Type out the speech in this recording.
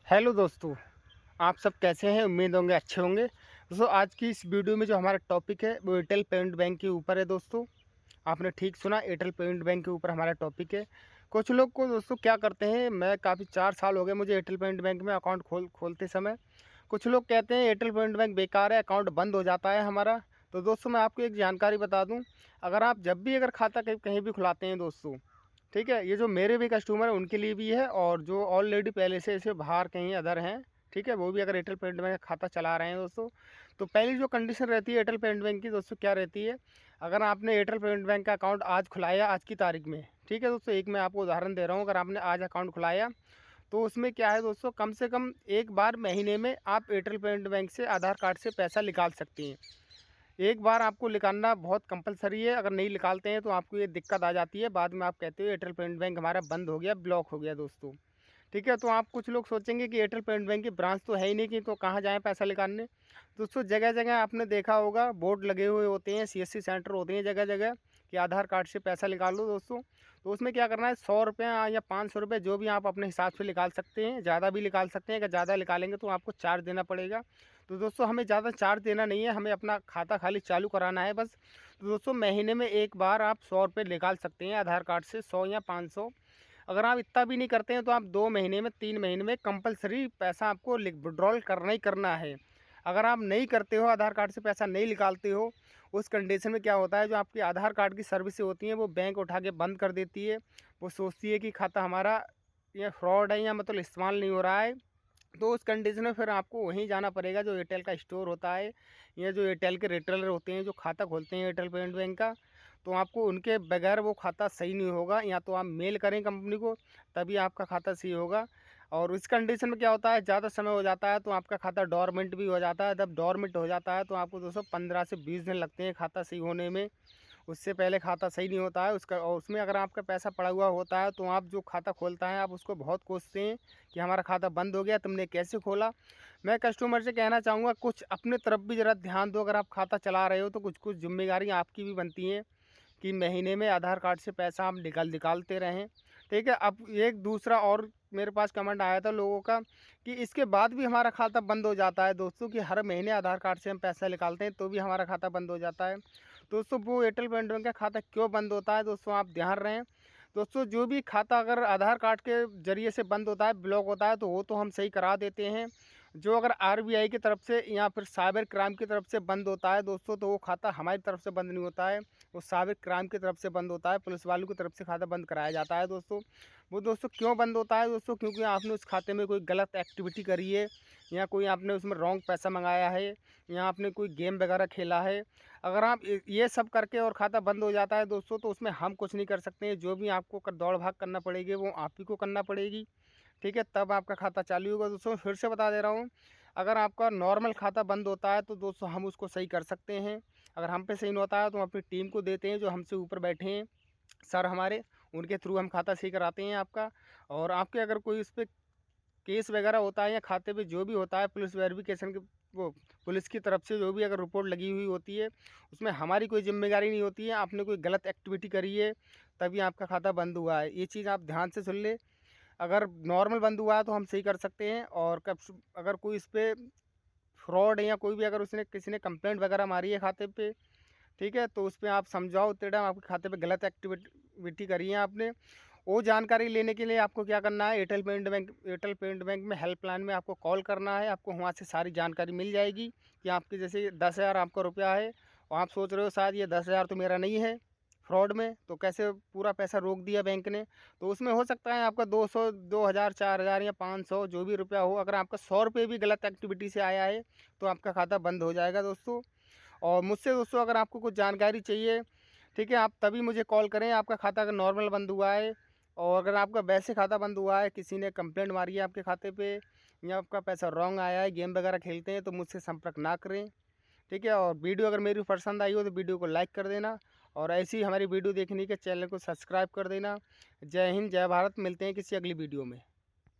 Hello दोस्तों, आप सब कैसे हैं? उम्मीद होंगे अच्छे होंगे। दोस्तों आज की इस वीडियो में जो हमारा टॉपिक है वो एयरटेल पेमेंट बैंक के ऊपर है दोस्तों। आपने ठीक सुना, एयरटेल पेमेंट बैंक के ऊपर हमारा टॉपिक है। कुछ लोग को दोस्तों क्या करते हैं, मैं काफ़ी 4 साल हो गए मुझे एयरटेल पेमेंट बैंक में अकाउंट खोलते समय। कुछ लोग कहते हैं एयरटेल पेमेंट बैंक बेकार है, अकाउंट बंद हो जाता है हमारा। तो दोस्तों मैं आपको एक जानकारी बता दूँ, अगर आप जब भी अगर खाता कहीं कहीं भी खुलाते हैं दोस्तों, ठीक है, ये जो मेरे भी कस्टमर हैं उनके लिए भी है, और जो ऑलरेडी पहले से ऐसे बाहर कहीं अदर हैं, ठीक है, वो भी अगर एयरटेल पेमेंट बैंक का खाता चला रहे हैं दोस्तों, तो पहली जो कंडीशन रहती है एयरटेल पेमेंट बैंक की दोस्तों क्या रहती है। अगर आपने एयरटेल पेमेंट बैंक का अकाउंट आज खुलाया आज की तारीख में, ठीक है दोस्तों, एक मैं आपको उदाहरण दे रहा हूँ, अगर आपने आज अकाउंट खुलाया तो उसमें क्या है दोस्तों, कम से कम एक बार महीने में आप एयरटेल पेमेंट बैंक से आधार कार्ड से पैसा निकाल सकती हैं। एक बार आपको निकालना बहुत कंपलसरी है, अगर नहीं निकालते हैं तो आपको ये दिक्कत आ जाती है, बाद में आप कहते हो एयरटेल पेमेंट बैंक हमारा बंद हो गया, ब्लॉक हो गया दोस्तों। ठीक है, तो आप कुछ लोग सोचेंगे कि एयरटेल पेमेंट बैंक की ब्रांच तो है ही नहीं कि तो कहाँ जाएँ पैसा निकालने। दोस्तों जगह जगह आपने देखा होगा बोर्ड लगे हुए होते हैं, सीएससी सेंटर होते हैं जगह जगह कि आधार कार्ड से पैसा निकाल लो दोस्तों। तो उसमें क्या करना है, 100 रुपये या 500 रुपये जो भी आप अपने हिसाब से निकाल सकते हैं, ज़्यादा भी निकाल सकते हैं। अगर ज़्यादा निकालेंगे तो आपको चार्ज देना पड़ेगा। तो दोस्तों हमें ज़्यादा चार्ज देना नहीं है, हमें अपना खाता खाली चालू कराना है बस। तो दोस्तों महीने में एक बार आप 100 रुपये निकाल सकते हैं आधार कार्ड से, 100 या 500। अगर आप इतना भी नहीं करते हैं तो आप 2 महीने में 3 महीने में कंपलसरी पैसा आपको विड्रॉल करना ही करना है। अगर आप नहीं करते हो, आधार कार्ड से पैसा नहीं निकालते हो, उस कंडीशन में क्या होता है, जो आपकी आधार कार्ड की सर्विसें होती हैं वो बैंक उठा के बंद कर देती है। वो सोचती है कि खाता हमारा ये फ्रॉड है या मतलब इस्तेमाल नहीं हो रहा है। तो उस कंडीशन में फिर आपको वहीं जाना पड़ेगा जो एयरटेल का स्टोर होता है, या जो एयरटेल के रिटेलर होते हैं जो खाता खोलते हैं एयरटेल पेमेंट बैंक का। तो आपको उनके बगैर वो खाता सही नहीं होगा, या तो आप मेल करें कंपनी को, तभी आपका खाता सही होगा। और इस कंडीशन में क्या होता है, ज़्यादा समय हो जाता है तो आपका खाता डोरमेंट भी हो जाता है। जब डोरमेंट हो जाता है तो आपको दोस्तों 15 से 20 दिन लगते हैं खाता सही होने में। उससे पहले खाता सही नहीं होता है उसका, और उसमें अगर आपका पैसा पड़ा हुआ होता है तो आप जो खाता खोलता है आप उसको बहुत कोसते हैं कि हमारा खाता बंद हो गया, तुमने कैसे खोला। मैं कस्टमर से कहना चाहूँगा कुछ अपने तरफ भी ज़रा ध्यान दो, अगर आप खाता चला रहे हो तो कुछ कुछ जिम्मेदारी आपकी भी बनती हैं कि महीने में आधार कार्ड से पैसा आप निकालते रहें। ठीक है, अब एक दूसरा और मेरे पास कमेंट आया था लोगों का कि इसके बाद भी हमारा खाता बंद हो जाता है दोस्तों, कि हर महीने आधार कार्ड से हम पैसा निकालते हैं तो भी हमारा खाता बंद हो जाता है। दोस्तों वो एयरटेल पेमेंट बैंक का खाता क्यों बंद होता है दोस्तों, आप ध्यान रहें। दोस्तों जो भी खाता अगर आधार कार्ड के ज़रिए से बंद होता है, ब्लॉक होता है, तो वो तो हम सही करा देते हैं। जो अगर आरबीआई की तरफ से या फिर साइबर क्राइम की तरफ से बंद होता है दोस्तों, तो वो खाता हमारी तरफ से बंद नहीं होता है, वो साइबर क्राइम की तरफ से बंद होता है, पुलिस वालों की तरफ से खाता बंद कराया जाता है दोस्तों। वो दोस्तों क्यों बंद होता है दोस्तों, क्योंकि आपने उस खाते में कोई गलत एक्टिविटी करी है, या कोई आपने उसमें रॉन्ग पैसा मंगाया है, या आपने कोई गेम वगैरह खेला है। अगर आप ये सब करके और खाता बंद हो जाता है दोस्तों, तो उसमें हम कुछ नहीं कर सकते हैं। जो भी आपको दौड़ भाग करना पड़ेगी वो आप ही को करना पड़ेगी। ठीक है, तब आपका खाता चालू होगा दोस्तों। फिर से बता दे रहा हूँ, अगर आपका नॉर्मल खाता बंद होता है तो दोस्तों हम उसको सही कर सकते हैं। अगर हम पे सही नहीं होता है तो हम अपनी टीम को देते हैं, जो हमसे ऊपर बैठे हैं सर हमारे, उनके थ्रू हम खाता सही कराते हैं आपका। और आपके अगर कोई उस पर केस वगैरह होता है या खाते पे जो भी होता है, पुलिस वेरिफिकेशन के वो पुलिस की तरफ से जो भी अगर रिपोर्ट लगी हुई होती है, उसमें हमारी कोई जिम्मेदारी नहीं होती है। आपने कोई गलत एक्टिविटी करी है तभी आपका खाता बंद हुआ है, ये चीज़ आप ध्यान से सुन ले। अगर नॉर्मल बंद हुआ है तो हम सही कर सकते हैं, और कब अगर कोई इस पर फ्रॉड है या कोई भी अगर उसने किसी ने कंप्लेंट वगैरह मारी है खाते पे, ठीक है, तो उस पर आप समझाओ टेढ़ा, आपके खाते पे गलत एक्टिविटी करी है आपने। वो जानकारी लेने के लिए आपको क्या करना है, एयरटेल पेमेंट बैंक में हेल्पलाइन में आपको कॉल करना है। आपको वहाँ से सारी जानकारी मिल जाएगी कि आपके जैसे 10,000 आपका रुपया है, और आप सोच रहे हो शायद ये 10,000 तो मेरा नहीं है, फ्रॉड में तो कैसे पूरा पैसा रोक दिया बैंक ने। तो उसमें हो सकता है आपका 200, 2,000, 4,000 या 500 जो भी रुपया हो, अगर आपका 100 रुपये भी गलत एक्टिविटी से आया है तो आपका खाता बंद हो जाएगा दोस्तों। और मुझसे दोस्तों अगर आपको कुछ जानकारी चाहिए, ठीक है, आप तभी मुझे कॉल करें। आपका खाता अगर नॉर्मल बंद हुआ है, और अगर आपका वैसे खाता बंद हुआ है, किसी ने कंप्लेंट मारी है आपके खाते पे, या आपका पैसा रॉन्ग आया है, गेम वगैरह खेलते हैं, तो मुझसे संपर्क ना करें। ठीक है, और वीडियो अगर मेरी पसंद आई हो तो वीडियो को लाइक कर देना, और ऐसी हमारी वीडियो देखने के चैनल को सब्सक्राइब कर देना। जय हिंद, जय भारत, मिलते हैं किसी अगली वीडियो में।